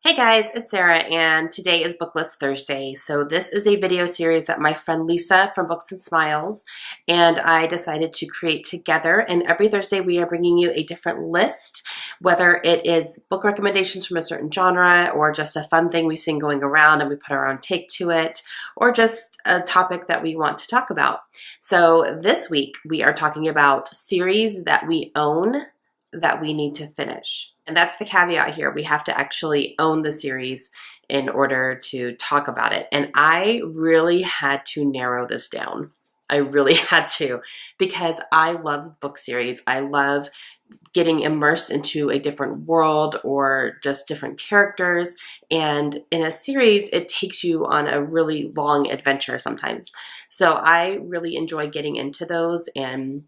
Hey guys, it's Sarah and today is BookList Thursday. So this is a video series that my friend Lisa from Books and Smiles and I decided to create together, and every Thursday we are bringing you a different list, whether it is book recommendations from a certain genre or just a fun thing we sing going around and we put our own take to it, or just a topic that we want to talk about. So this week we are talking about series that we own that we need to finish. And that's the caveat here. We have to actually own the series in order to talk about it. And I really had to narrow this down. I really had to, because I love book series. I love getting immersed into a different world or just different characters. And in a series, it takes you on a really long adventure sometimes. So I really enjoy getting into those and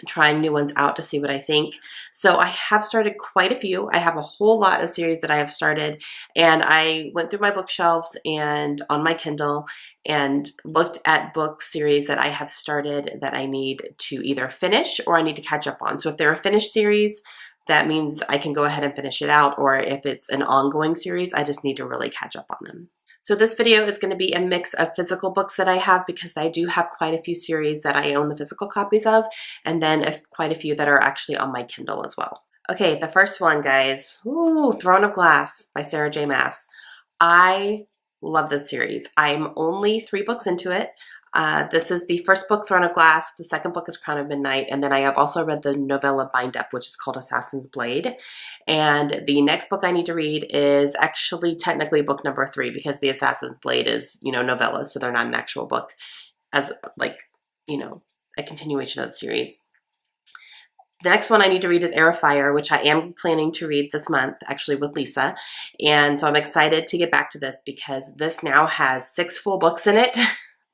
trying new ones out to see what I think. So I have started quite a few. I have a whole lot of series that I have started, and I went through my bookshelves and on my Kindle and looked at book series that I have started that I need to either finish or I need to catch up on. So if they're a finished series, that means I can go ahead and finish it out, or if it's an ongoing series, I just need to really catch up on them. So this video is going to be a mix of physical books that I have, because I do have quite a few series that I own the physical copies of, and then quite a few that are actually on my Kindle as well. Okay, the first one, guys. Ooh, Throne of Glass by Sarah J. Maas. I love this series. I'm only 3 books into it. This is the first book, Throne of Glass. The second book is Crown of Midnight. And then I have also read the novella bind-up, which is called Assassin's Blade. And the next book I need to read is actually technically book number 3, because the Assassin's Blade is, novellas, so they're not an actual book, as a continuation of the series. The next one I need to read is Heir of Fire, which I am planning to read this month, actually with Lisa. And so I'm excited to get back to this, because this now has 6 full books in it,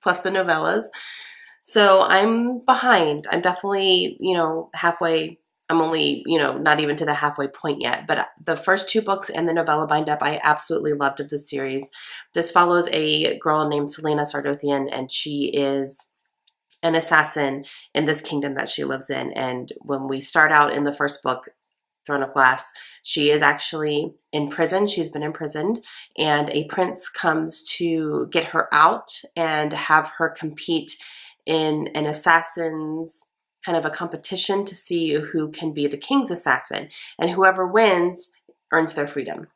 plus the novellas. So I'm behind. I'm definitely, halfway. I'm only, not even to the halfway point yet. But the first 2 books and the novella bind-up, I absolutely loved this series. This follows a girl named Selena Sardothian, and she is an assassin in this kingdom that she lives in. And when we start out in the first book, Throne of Glass, she is actually in prison. She's been imprisoned, and a prince comes to get her out and have her compete in an assassin's kind of a competition to see who can be the king's assassin, and whoever wins earns their freedom.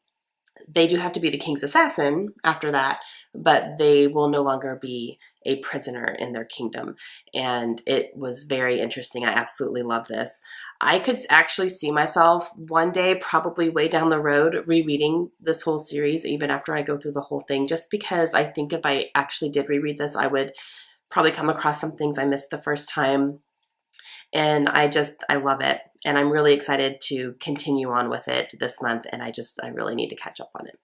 They do have to be the king's assassin after that, but they will no longer be a prisoner in their kingdom. And it was very interesting. I absolutely love this. I could actually see myself one day, probably way down the road, rereading this whole series, even after I go through the whole thing, just because I think if I actually did reread this, I would probably come across some things I missed the first time. And I love it. And I'm really excited to continue on with it this month. And I really need to catch up on it.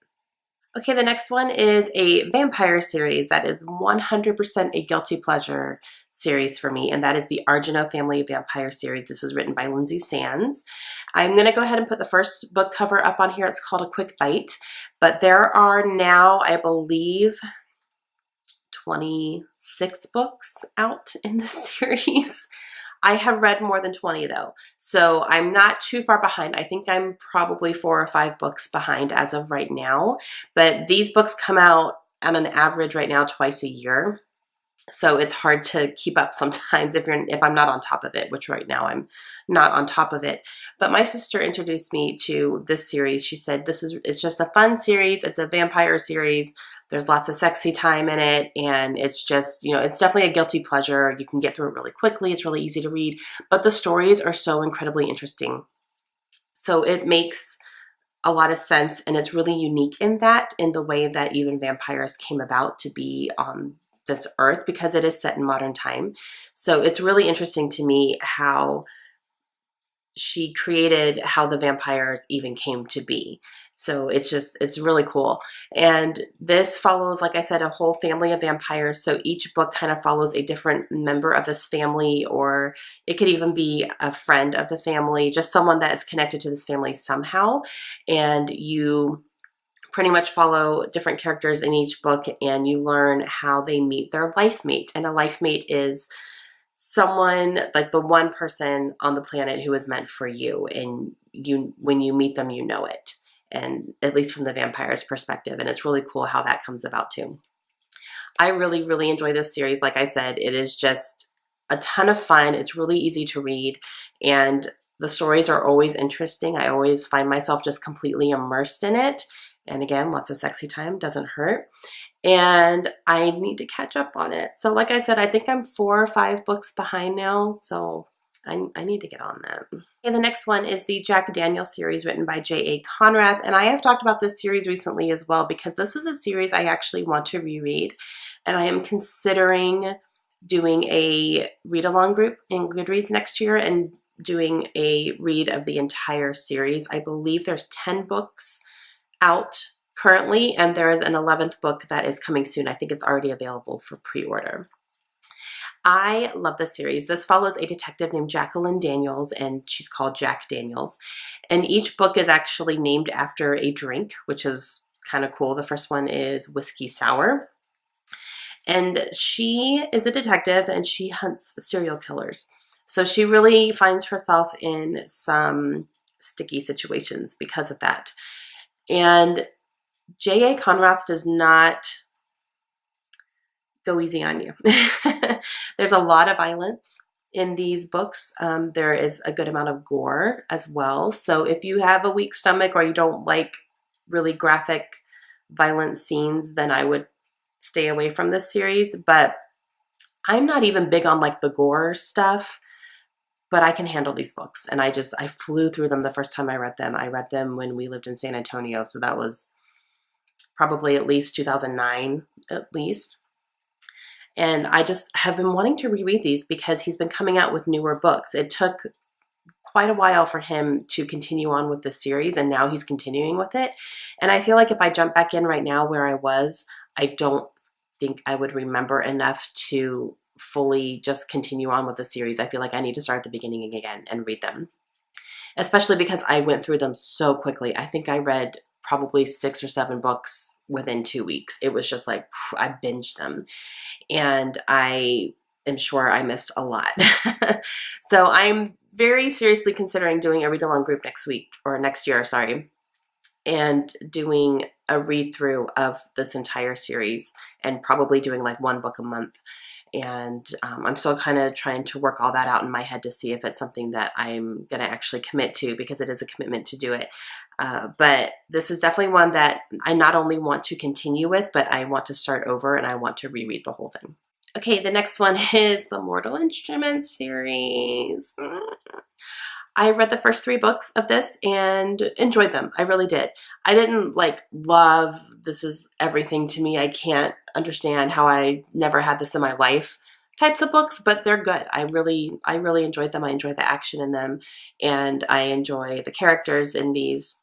Okay, the next one is a vampire series that is 100% a guilty pleasure series for me, and that is the Argento Family Vampire series. This is written by Lindsay Sands. I'm going to go ahead and put the first book cover up on here. It's called A Quick Bite, but there are now, I believe, 26 books out in the series. I have read more than 20 though, so I'm not too far behind. I think I'm probably 4 or 5 books behind as of right now, but these books come out on an average right now twice a year. So it's hard to keep up sometimes if I'm not on top of it, which right now I'm not on top of it. But my sister introduced me to this series. She said it's just a fun series. It's a vampire series. There's lots of sexy time in it, and it's just, it's definitely a guilty pleasure. You can get through it really quickly. It's really easy to read, but the stories are so incredibly interesting. So it makes a lot of sense, and it's really unique in the way that even vampires came about to be on this earth, because it is set in modern time. So it's really interesting to me how she created how the vampires even came to be. So it's really cool. And this follows, like I said, a whole family of vampires. So each book kind of follows a different member of this family, or it could even be a friend of the family, just someone that is connected to this family somehow. And you pretty much follow different characters in each book, and you learn how they meet their life mate. And a life mate is someone, like the one person on the planet who is meant for you, and when you meet them, you know it. and at least from the vampire's perspective. And it's really cool how that comes about too. I really, really enjoy this series. Like I said, it is just a ton of fun. It's really easy to read, and the stories are always interesting. I always find myself just completely immersed in it. And again, lots of sexy time, doesn't hurt. And I need to catch up on it. So like I said, I think I'm 4 or 5 books behind now. So I need to get on that. And the next one is the Jack Daniel series written by J.A. Conrath. And I have talked about this series recently as well, because this is a series I actually want to reread. And I am considering doing a read-along group in Goodreads next year and doing a read of the entire series. I believe there's 10 books out currently, and there is an 11th book that is coming soon. I think it's already available for pre-order. I love this series. This follows a detective named Jacqueline Daniels, and she's called Jack Daniels. And each book is actually named after a drink, which is kind of cool. The first one is Whiskey Sour. And she is a detective, and she hunts serial killers. So she really finds herself in some sticky situations because of that. And J.A. Conrath does not go easy on you. There's a lot of violence in these books. There is a good amount of gore as well. So if you have a weak stomach or you don't like really graphic, violent scenes, then I would stay away from this series. But I'm not even big on like the gore stuff, but I can handle these books. And I flew through them the first time I read them. I read them when we lived in San Antonio. So that was probably at least 2009, at least. And I just have been wanting to reread these because he's been coming out with newer books. It took quite a while for him to continue on with the series, and now he's continuing with it. And I feel like if I jump back in right now where I was, I don't think I would remember enough to fully just continue on with the series. I feel like I need to start at the beginning again and read them, especially because I went through them so quickly. I think I read probably 6 or 7 books within 2 weeks. It was just like, I binged them, and I am sure I missed a lot. So I'm very seriously considering doing a read-along group next year, and doing a read-through of this entire series, and probably doing like 1 book a month. And I'm still kind of trying to work all that out in my head to see if it's something that I'm going to actually commit to, because it is a commitment to do it. But this is definitely one that I not only want to continue with, but I want to start over, and I want to reread the whole thing. Okay, the next one is the Mortal Instruments series. I read the first 3 books of this and enjoyed them. I really did. I didn't like love, this is everything to me, I can't understand how I never had this in my life types of books, but they're good. I really enjoyed them. I enjoy the action in them, and I enjoy the characters in these,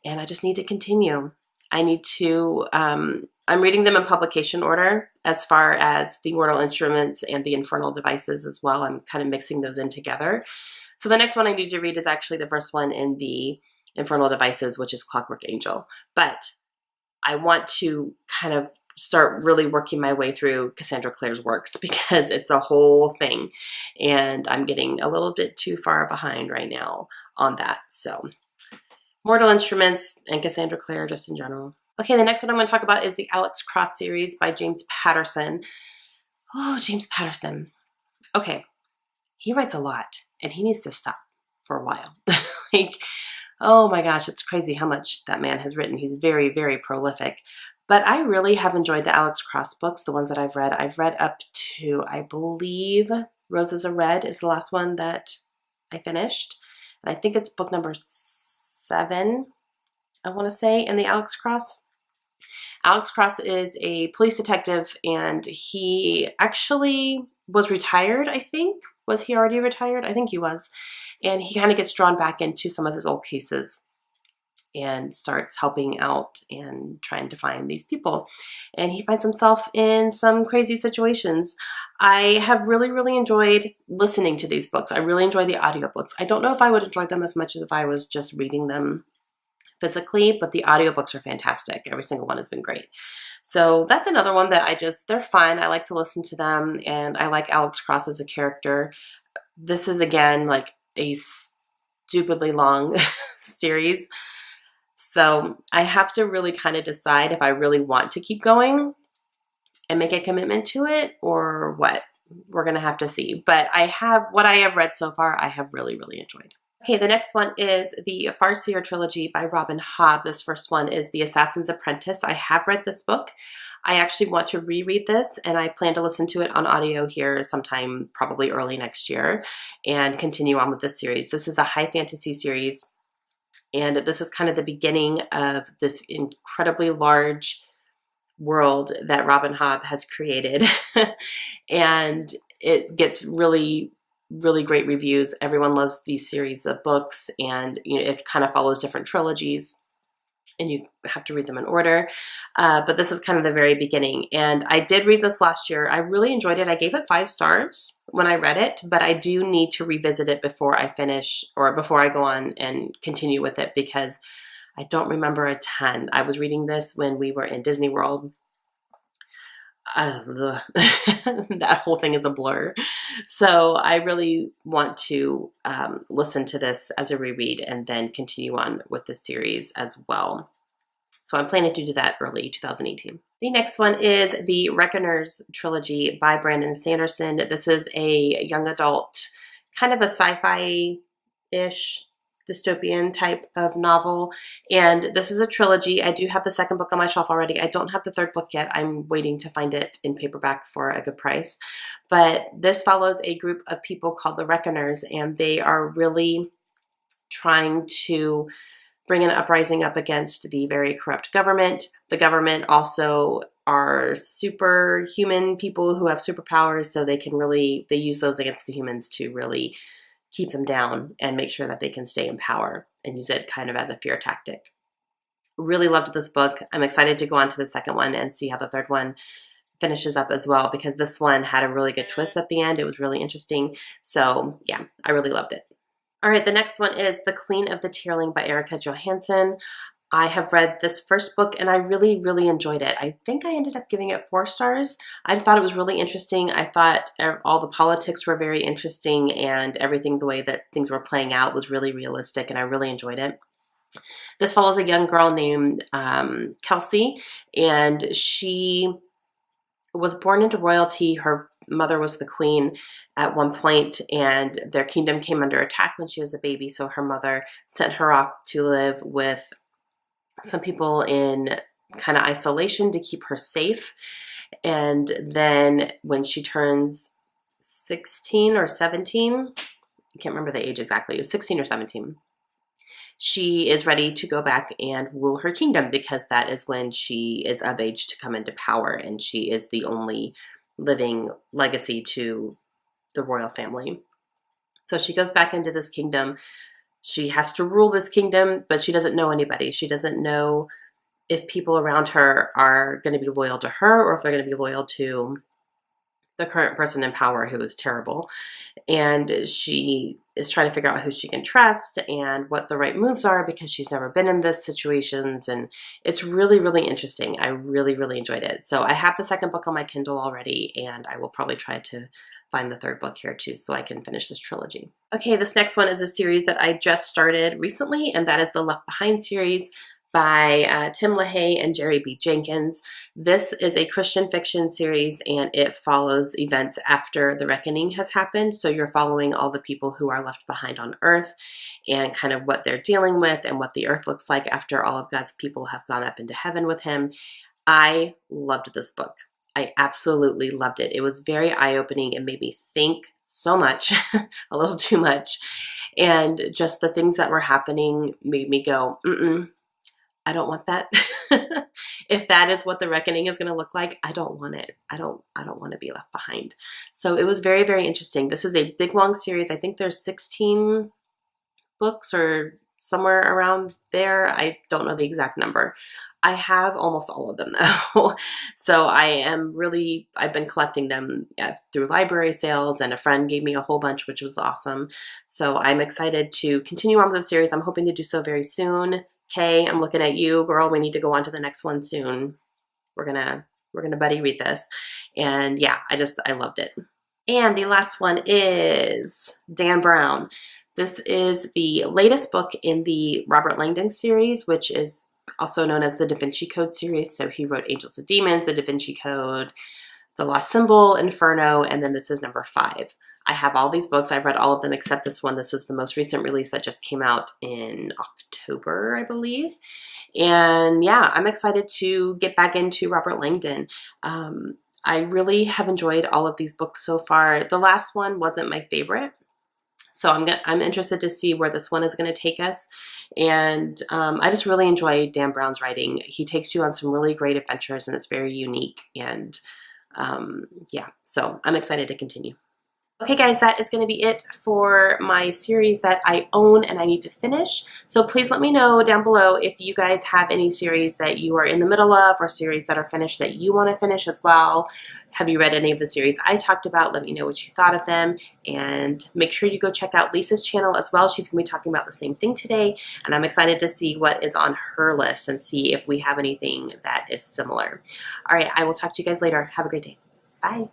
and I just need to continue. I need to, I'm reading them in publication order as far as the Mortal Instruments and the Infernal Devices as well. I'm kind of mixing those in together. So the next one I need to read is actually the first one in the Infernal Devices, which is Clockwork Angel. But I want to kind of start really working my way through Cassandra Clare's works, because it's a whole thing, and I'm getting a little bit too far behind right now on that. So Mortal Instruments and Cassandra Clare just in general. Okay, the next one I'm going to talk about is the Alex Cross series by James Patterson. Oh, James Patterson. Okay, he writes a lot, and he needs to stop for a while. Like, oh my gosh, it's crazy how much that man has written. He's very, very prolific. But I really have enjoyed the Alex Cross books, the ones that I've read. I've read up to, I believe, Roses Are Red is the last one that I finished. And I think it's book number 7, I want to say, in the Alex Cross. Alex Cross is a police detective, and he actually was retired, I think. Was he already retired? I think he was. And he kind of gets drawn back into some of his old cases and starts helping out and trying to find these people. And he finds himself in some crazy situations. I have really, really enjoyed listening to these books. I really enjoy the audiobooks. I don't know if I would enjoy them as much as if I was just reading them physically, but the audiobooks are fantastic. Every single one has been great. So that's another one that they're fun. I like to listen to them, and I like Alex Cross as a character. This is, again, like a stupidly long series. So I have to really kind of decide if I really want to keep going and make a commitment to it or what. We're going to have to see. But what I have read so far, I have really, really enjoyed. Okay, the next one is the Farseer trilogy by Robin Hobb. This first one is The Assassin's Apprentice. I have read this book. I actually want to reread this, and I plan to listen to it on audio here sometime probably early next year and continue on with this series. This is a high fantasy series, and this is kind of the beginning of this incredibly large world that Robin Hobb has created. And it gets really, really great reviews. Everyone loves these series of books, and it kind of follows different trilogies, and you have to read them in order. But this is kind of the very beginning. And I did read this last year. I really enjoyed it. I gave it 5 stars when I read it, but I do need to revisit it before I finish or before I go on and continue with it, because I don't remember a ton. I was reading this when we were in Disney World. That whole thing is a blur. So I really want to listen to this as a reread and then continue on with the series as well. So I'm planning to do that early 2018. The next one is the Reckoners trilogy by Brandon Sanderson. This is a young adult, kind of a sci-fi-ish dystopian type of novel, and this is a trilogy. I do have the second book on my shelf already. I don't have the third book yet. I'm waiting to find it in paperback for a good price. But this follows a group of people called the Reckoners, and they are really trying to bring an uprising up against the very corrupt government. The government also are superhuman people who have superpowers, so they use those against the humans to really keep them down and make sure that they can stay in power, and use it kind of as a fear tactic. Really loved this book. I'm excited to go on to the second one and see how the third one finishes up as well, because this one had a really good twist at the end. It was really interesting. So yeah, I really loved it. All right, the next one is The Queen of the Tearling by Erica Johansson. I have read this first book and I really, really enjoyed it. I think I ended up giving it 4 stars. I thought it was really interesting. I thought all the politics were very interesting, and everything, the way that things were playing out, was really realistic, and I really enjoyed it. This follows a young girl named Kelsey, and she was born into royalty. Her mother was the queen at one point, and their kingdom came under attack when she was a baby, so her mother sent her off to live with some people in kind of isolation to keep her safe. And then when she turns 16 or 17, I can't remember the age exactly, it was 16 or 17, she is ready to go back and rule her kingdom, because that is when she is of age to come into power, and she is the only living legacy to the royal family. So she goes back into this kingdom. She has to rule this kingdom, but she doesn't know anybody. She doesn't know if people around her are going to be loyal to her, or if they're going to be loyal to the current person in power, who is terrible. And she is trying to figure out who she can trust and what the right moves are, because she's never been in this situations. And it's really, really interesting. I really, really enjoyed it. So I have the second book on my Kindle already, and I will probably try to find the third book here too, so I can finish this trilogy. Okay, this next one is a series that I just started recently, and that is the Left Behind series by Tim LaHaye and Jerry B. Jenkins. This is a Christian fiction series, and it follows events after the reckoning has happened. So you're following all the people who are left behind on Earth, and kind of what they're dealing with, and what the Earth looks like after all of God's people have gone up into heaven with him. I loved this book. I absolutely loved it. It was very eye-opening. It made me think so much, a little too much. And just the things that were happening made me go, I don't want that. If that is what the reckoning is going to look like, I don't want it. I don't want to be left behind. So it was very, very interesting. This is a big, long series. I think there's 16 books or somewhere around there. I don't know the exact number. I have almost all of them though. So I've been collecting them through library sales, and a friend gave me a whole bunch, which was awesome. So I'm excited to continue on with the series. I'm hoping to do so very soon. Kay, I'm looking at you, girl. We need to go on to the next one soon. We're gonna buddy read this. And yeah, I loved it. And the last one is Dan Brown. This is the latest book in the Robert Langdon series, which is also known as the Da Vinci Code series. So he wrote Angels and Demons, the Da Vinci Code, The Lost Symbol, Inferno, and then this is number 5. I have all these books. I've read all of them except this one. This is the most recent release that just came out in October, I believe. And yeah, I'm excited to get back into Robert Langdon. I really have enjoyed all of these books so far. The last one wasn't my favorite, so I'm interested to see where this one is going to take us. And I just really enjoy Dan Brown's writing. He takes you on some really great adventures, and it's very unique. And yeah, so I'm excited to continue. Okay guys, that is going to be it for my series that I own and I need to finish. So please let me know down below if you guys have any series that you are in the middle of, or series that are finished that you want to finish as well. Have you read any of the series I talked about? Let me know what you thought of them, and make sure you go check out Lisa's channel as well. She's going to be talking about the same thing today, and I'm excited to see what is on her list and see if we have anything that is similar. All right, I will talk to you guys later. Have a great day. Bye.